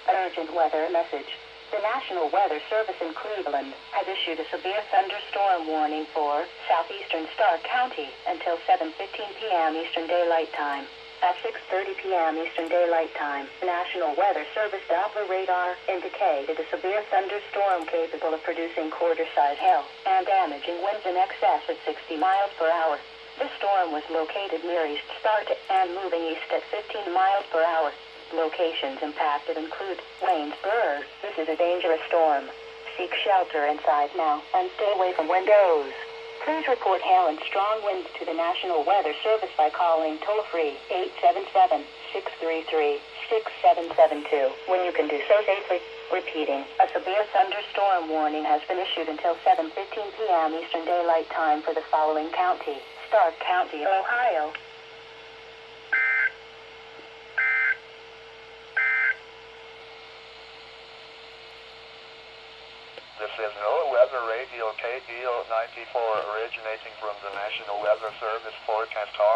An urgent weather message. The National Weather Service in Cleveland has issued a severe thunderstorm warning for southeastern Stark County until 7:15 p.m. Eastern Daylight Time. At 6:30 p.m. Eastern Daylight Time, the National Weather Service Doppler radar indicated a severe thunderstorm capable of producing quarter-size hail and damaging winds in excess of 60 miles per hour. This storm was located near East Stark and moving east at 15 miles per hour. Locations impacted include Waynesburg. This is a dangerous storm. Seek shelter inside now and stay away from windows. Please report hail and strong winds to the National Weather Service by calling toll-free 877-633-6772 when you can do so safely. Repeating, a severe thunderstorm warning has been issued until 7:15 p.m. Eastern Daylight Time for the following county: Stark County, Ohio. This is NOAA Weather Radio KDO 94 originating from the National Weather Service forecast office.